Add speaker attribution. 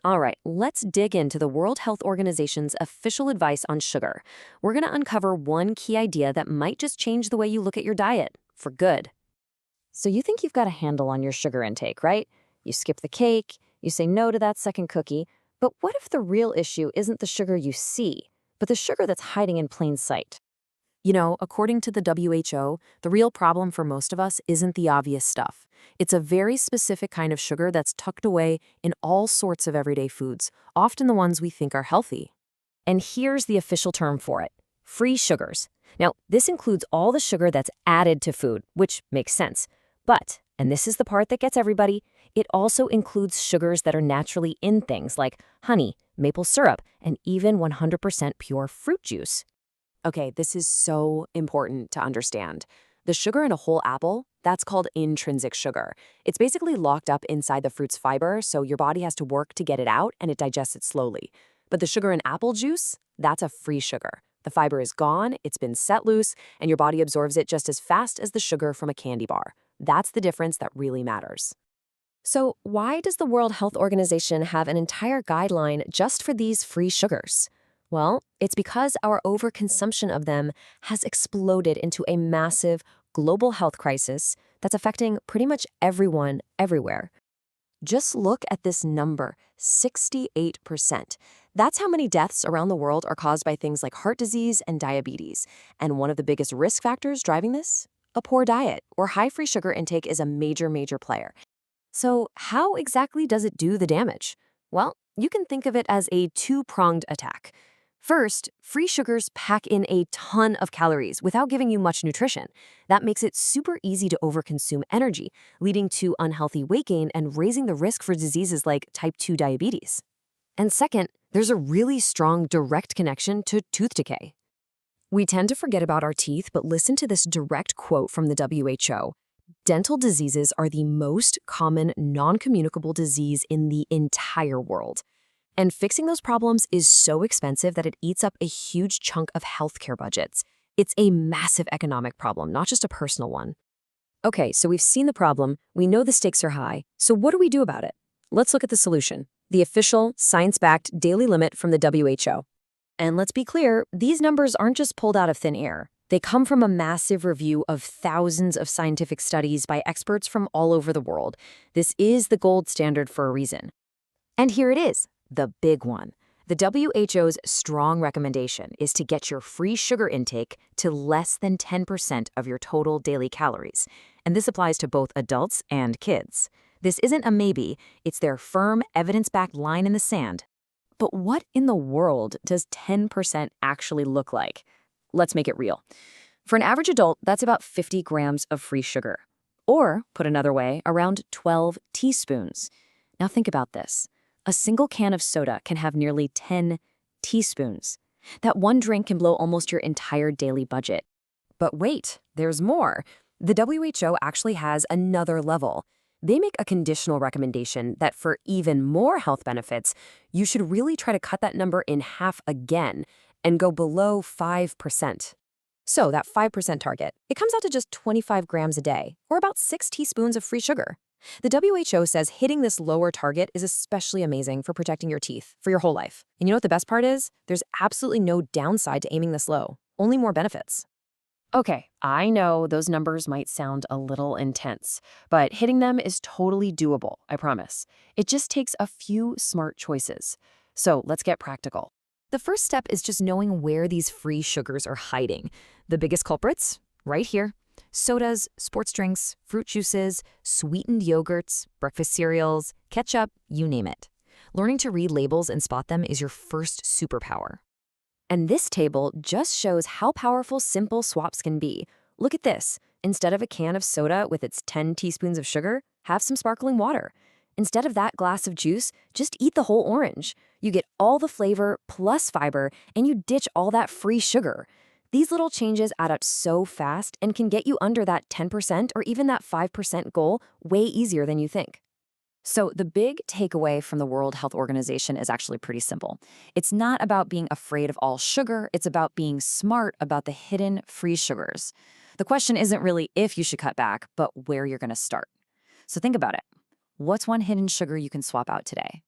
Speaker 1: All right, let's dig into the World Health Organization's official advice on sugar. We're going to uncover one key idea that might just change the way you look at your diet for good. So you think you've got a handle on your sugar intake, right? You skip the cake, you say no to that second cookie. But what if the real issue isn't the sugar you see, but the sugar that's hiding in plain sight? According to the WHO, the real problem for most of us isn't the obvious stuff. It's a very specific kind of sugar that's tucked away in all sorts of everyday foods, often the ones we think are healthy. And here's the official term for it: free sugars. Now, this includes all the sugar that's added to food, which makes sense. But, and this is the part that gets everybody, it also includes sugars that are naturally in things like honey, maple syrup, and even 100% pure fruit juice. Okay, this is so important to understand. The sugar in a whole apple, that's called intrinsic sugar. It's basically locked up inside the fruit's fiber, so your body has to work to get it out and it digests it slowly. But the sugar in apple juice, that's a free sugar. The fiber is gone, it's been set loose, and your body absorbs it just as fast as the sugar from a candy bar. That's the difference that really matters. So why does the World Health Organization have an entire guideline just for these free sugars? Well, it's because our overconsumption of them has exploded into a massive global health crisis that's affecting pretty much everyone, everywhere. Just look at this number, 68%. That's how many deaths around the world are caused by things like heart disease and diabetes. And one of the biggest risk factors driving this? A poor diet or high free sugar intake is a major player. So how exactly does it do the damage? Well, you can think of it as a two-pronged attack. First, free sugars pack in a ton of calories without giving you much nutrition. That makes it super easy to overconsume energy, leading to unhealthy weight gain and raising the risk for diseases like type 2 diabetes. And second, there's a really strong direct connection to tooth decay. We tend to forget about our teeth, but listen to this direct quote from the WHO. Dental diseases are the most common non-communicable disease in the entire world. And fixing those problems is so expensive that it eats up a huge chunk of healthcare budgets. It's a massive economic problem, not just a personal one. Okay, so we've seen the problem, we know the stakes are high, so what do we do about it? Let's look at the solution, the official, science-backed daily limit from the WHO. And let's be clear, these numbers aren't just pulled out of thin air. They come from a massive review of thousands of scientific studies by experts from all over the world. This is the gold standard for a reason. And here it is. The big one. The WHO's strong recommendation is to get your free sugar intake to less than 10% of your total daily calories. And this applies to both adults and kids. This isn't a maybe, it's their firm, evidence-backed line in the sand. But what in the world does 10% actually look like? Let's make it real. For an average adult, that's about 50 grams of free sugar. Or, put another way, around 12 teaspoons. Now think about this. A single can of soda can have nearly 10 teaspoons. That one drink can blow almost your entire daily budget. But wait, there's more. The WHO actually has another level. They make a conditional recommendation that for even more health benefits, you should really try to cut that number in half again and go below 5%. So that 5% target, it comes out to just 25 grams a day, or about 6 teaspoons of free sugar. The WHO says hitting this lower target is especially amazing for protecting your teeth for your whole life. And you know what the best part is? There's absolutely no downside to aiming this low, only more benefits. Okay, I know those numbers might sound a little intense, but hitting them is totally doable, I promise. It just takes a few smart choices. So let's get practical. The first step is just knowing where these free sugars are hiding. The biggest culprits? Right here. Sodas, sports drinks, fruit juices, sweetened yogurts, breakfast cereals, ketchup, you name it. Learning to read labels and spot them is your first superpower. And this table just shows how powerful simple swaps can be. Look at this. Instead of a can of soda with its 10 teaspoons of sugar, have some sparkling water. Instead of that glass of juice, just eat the whole orange. You get all the flavor plus fiber, and you ditch all that free sugar. These little changes add up so fast and can get you under that 10% or even that 5% goal way easier than you think. So the big takeaway from the World Health Organization is actually pretty simple. It's not about being afraid of all sugar, it's about being smart about the hidden free sugars. The question isn't really if you should cut back, but where you're going to start. So think about it. What's one hidden sugar you can swap out today?